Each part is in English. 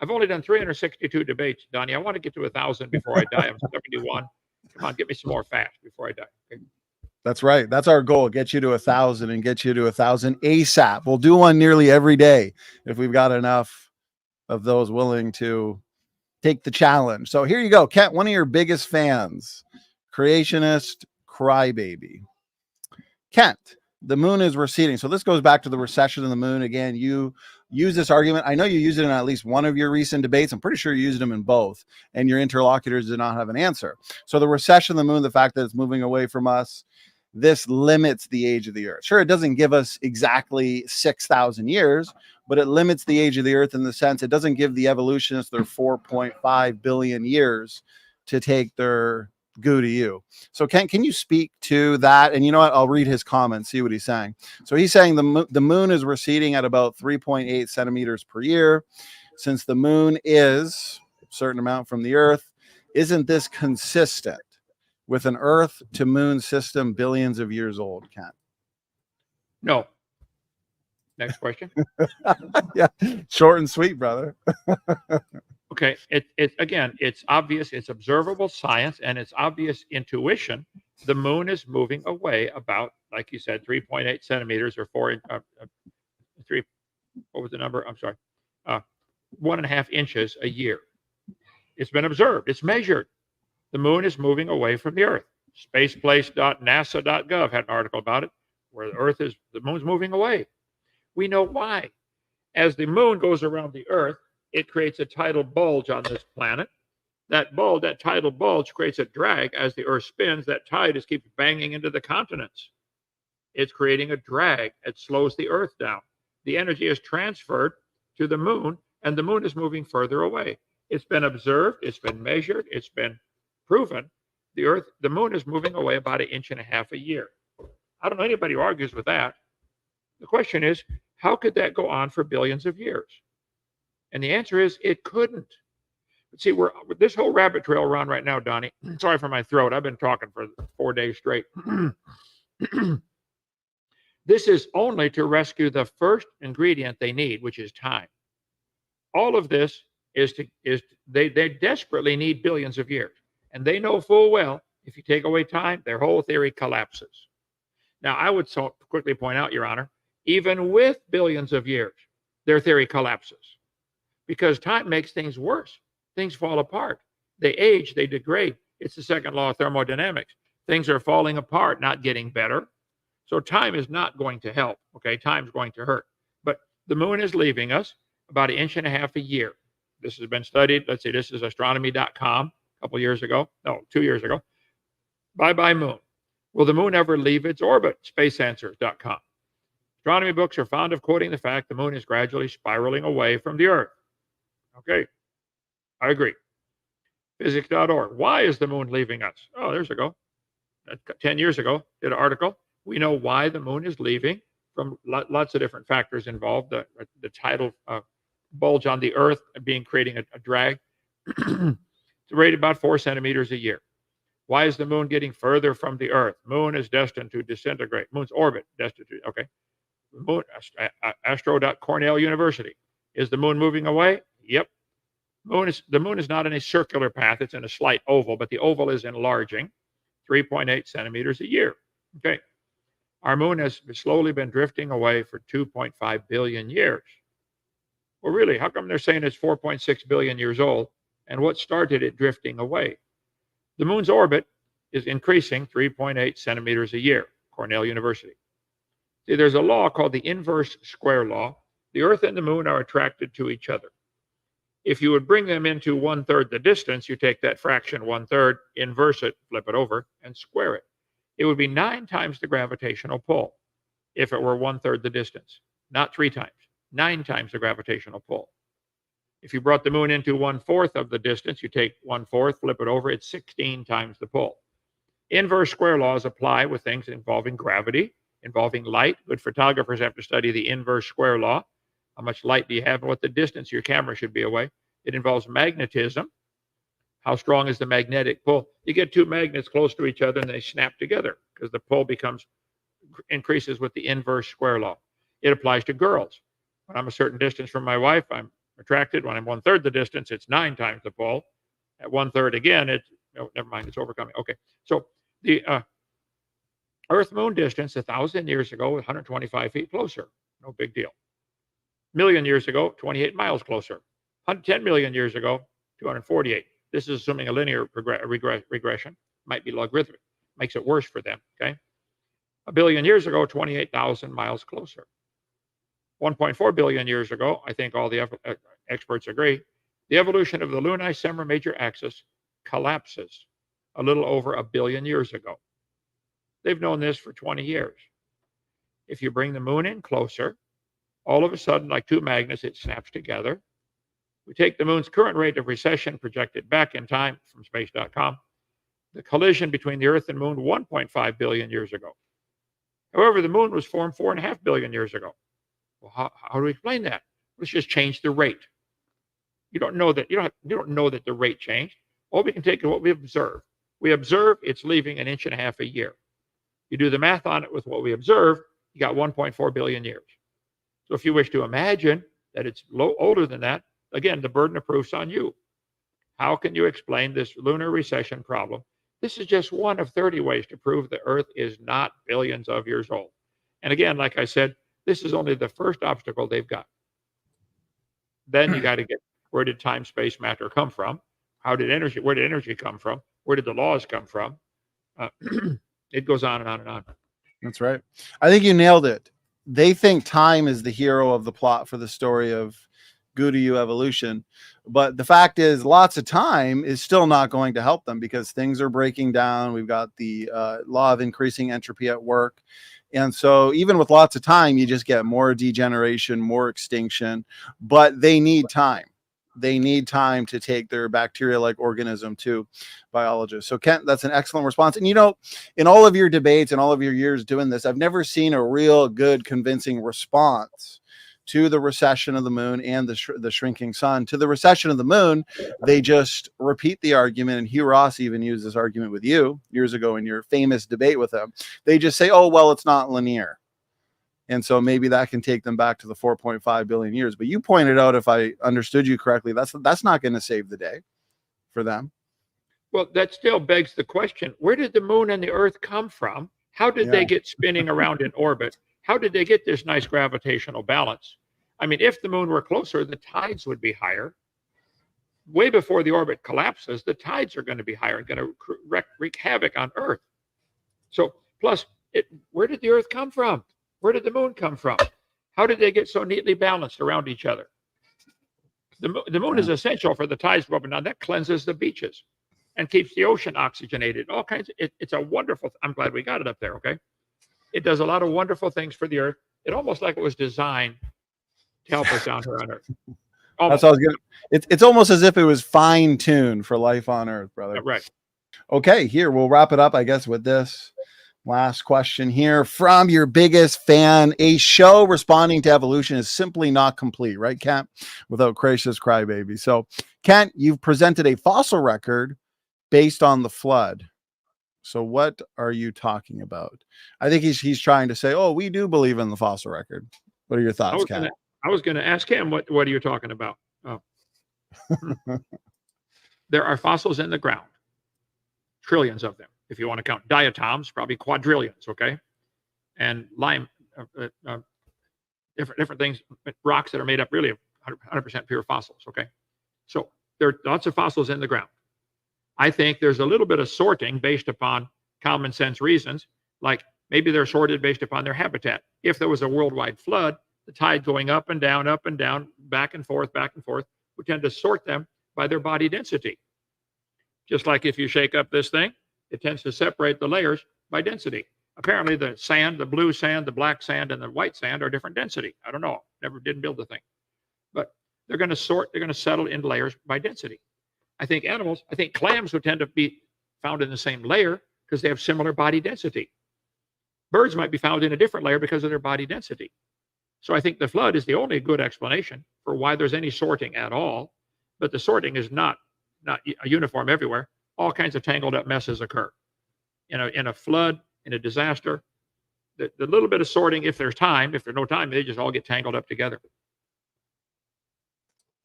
I've only done 362 debates, Donnie. I want to get to 1,000 before I die. I'm 71. Come on, get me some more fast before I die. Okay. That's right. That's our goal. Get you to 1,000 and get you to 1,000 ASAP. We'll do one nearly every day if we've got enough of those willing to take the challenge. So here you go, Kent, one of your biggest fans, creationist Crybaby. Kent, the moon is receding. So this goes back to the recession of the moon. Again, you use this argument. I know you used it in at least one of your recent debates. I'm pretty sure you used them in both, and your interlocutors did not have an answer. So the recession of the moon, the fact that it's moving away from us, this limits the age of the earth. Sure, it doesn't give us exactly 6,000 years, but it limits the age of the earth in the sense it doesn't give the evolutionists their 4.5 billion years to take their goo to you. So Ken, can you speak to that? And you know what? I'll read his comments, see what he's saying. So he's saying the moon is receding at about 3.8 centimeters per year. Since the moon is a certain amount from the earth, isn't this consistent with an Earth to moon system billions of years old, Kent? No. Next question. Yeah, short and sweet, brother. Okay, again, it's obvious, it's observable science, and it's obvious intuition. The moon is moving away about, like you said, 3.8 centimeters or three. What was the number? I'm sorry, 1.5 inches a year. It's been observed. It's measured. The moon is moving away from the Earth. Spaceplace.nasa.gov had an article about it, where the moon's moving away. We know why. As the moon goes around the Earth, it creates a tidal bulge on this planet. That tidal bulge creates a drag as the Earth spins. That tide keeps banging into the continents. It's creating a drag. It slows the Earth down. The energy is transferred to the moon, and the moon is moving further away. It's been observed. It's been measured. It's been proven. The moon is moving away about 1.5 inches a year. I don't know anybody who argues with that. The question is, how could that go on for billions of years? And the answer is, it couldn't. See, this whole rabbit trail we're on right now, Donnie. Sorry for my throat. I've been talking for 4 days straight. This is only to rescue the first ingredient they need, which is time. All of this they desperately need billions of years. And they know full well, if you take away time, their whole theory collapses. Now, I would so quickly point out, Your Honor, even with billions of years, their theory collapses. Because time makes things worse. Things fall apart. They age, they degrade. It's the second law of thermodynamics. Things are falling apart, not getting better. So time is not going to help, okay? Time's going to hurt. But the moon is leaving us about 1.5 inches a year. This has been studied. Let's see, this is astronomy.com. Couple years ago, no, 2 years ago. Bye-bye moon. Will the moon ever leave its orbit? Spaceanswers.com. Astronomy books are fond of quoting the fact the moon is gradually spiraling away from the Earth. Okay, I agree. Physics.org. Why is the moon leaving us? Oh, there's a go. 10 years ago, did an article. We know why the moon is leaving from lots of different factors involved. The tidal bulge on the Earth creating a drag. It's rated about 4 centimeters a year. Why is the moon getting further from the Earth? Moon is destined to disintegrate. Moon's orbit destined to, okay. Moon, Astro.Cornell University. Is the moon moving away? Yep. The moon is not in a circular path. It's in a slight oval, but the oval is enlarging 3.8 centimeters a year. Okay. Our moon has slowly been drifting away for 2.5 billion years. Well, really, how come they're saying it's 4.6 billion years old? And what started it drifting away? The moon's orbit is increasing 3.8 centimeters a year, Cornell University. See, there's a law called the inverse square law. The Earth and the moon are attracted to each other. If you would bring them into 1/3 the distance, you take that fraction 1/3, inverse it, flip it over, and square it. It would be 9 times the gravitational pull if it were 1/3 the distance, not 3 times, 9 times the gravitational pull. If you brought the moon into 1/4 of the distance, you take 1/4, flip it over, it's 16 times the pull. Inverse square laws apply with things involving gravity, involving light. Good photographers have to study the inverse square law. How much light do you have and what the distance your camera should be away? It involves magnetism. How strong is the magnetic pull? You get 2 magnets close to each other and they snap together because the pull increases with the inverse square law. It applies to girls. When I'm a certain distance from my wife, retracted. When I'm 1/3 the distance, it's 9 times the pull. At 1/3 again, it's, oh, never mind, it's overcoming. Okay, so the Earth-Moon distance 1,000 years ago was 125 feet closer. No big deal. Million years ago, 28 miles closer. 10 million years ago, 248. This is assuming a linear regression. Might be logarithmic. Makes it worse for them. Okay. A billion years ago, 28,000 miles closer. 1.4 billion years ago, I think all the experts agree, the evolution of the Luni-Summer major axis collapses a little over a billion years ago. They've known this for 20 years. If you bring the moon in closer, all of a sudden, like two magnets, it snaps together. We take the moon's current rate of recession projected back in time from space.com, the collision between the Earth and moon 1.5 billion years ago. However, the moon was formed 4.5 billion years ago. Well, how do we explain that? Let's just change the rate. You don't know that the rate changed. All we can take is what we observe. We observe it's leaving 1.5 inches a year. You do the math on it with what we observe, you got 1.4 billion years. So if you wish to imagine that it's older than that, again, the burden of proof's on you. How can you explain this lunar recession problem? This is just one of 30 ways to prove the Earth is not billions of years old. And again, like I said, this is only the first obstacle they've got. Then you got to get, where did time, space, matter come from? Where did energy come from? Where did the laws come from? It goes on and on and on. That's right. I think you nailed it. They think time is the hero of the plot for the story of Goo to You evolution. But the fact is, lots of time is still not going to help them because things are breaking down. We've got the law of increasing entropy at work. And so even with lots of time, you just get more degeneration, more extinction, but they need time. They need time to take their bacteria-like organism to biologists. So Kent, that's an excellent response. And, you know, in all of your debates and all of your years doing this, I've never seen a real good, convincing response to the recession of the moon and the shrinking sun. To the recession of the moon, they just repeat the argument. And Hugh Ross even used this argument with you years ago in your famous debate with him. They just say, oh, well, it's not linear. And so maybe that can take them back to the 4.5 billion years. But you pointed out, if I understood you correctly, that's not going to save the day for them. Well, that still begs the question, where did the moon and the Earth come from? How did they get spinning around in orbit? How did they get this nice gravitational balance? I mean, if the moon were closer, the tides would be higher. Way before the orbit collapses, the tides are going to be higher and going to wreak havoc on Earth. So, plus, where did the Earth come from? Where did the moon come from? How did they get so neatly balanced around each other? The moon is essential for the tides to go up and down. That cleanses the beaches and keeps the ocean oxygenated. All kinds of, it's a wonderful, I'm glad we got it up there, okay? It does a lot of wonderful things for the Earth. It almost like it was designed to help us down here on Earth. Almost. That's what I was gonna, it's almost as if it was fine-tuned for life on Earth, brother. Yeah, right. Okay, here, we'll wrap it up, I guess, with this. Last question here from your biggest fan. A show responding to evolution is simply not complete, right, Kent? Without Gracious Crybaby. So, Kent, you've presented a fossil record based on the flood. So what are you talking about? I think he's trying to say, oh, we do believe in the fossil record. What are your thoughts, Kent? I was going to ask him, what are you talking about? Oh. There are fossils in the ground. Trillions of them. If you want to count diatoms, probably quadrillions, okay? And lime, different things, rocks that are made up really of 100% pure fossils, okay? So there are lots of fossils in the ground. I think there's a little bit of sorting based upon common sense reasons, like maybe they're sorted based upon their habitat. If there was a worldwide flood, the tide going up and down, back and forth, would tend to sort them by their body density. Just like if you shake up this thing, it tends to separate the layers by density. Apparently the sand, the blue sand, the black sand, and the white sand are different density. I don't know. Didn't build the thing. But they're going to sort, they're going to settle in layers by density. I think clams would tend to be found in the same layer because they have similar body density. Birds might be found in a different layer because of their body density. So I think the flood is the only good explanation for why there's any sorting at all. But the sorting is not uniform everywhere. All kinds of tangled up messes occur. In a flood, in a disaster, the little bit of sorting, if there's no time, they just all get tangled up together.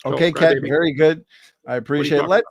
So, Okay, Ken, Crybaby, very good. I what are you appreciate it. talking about?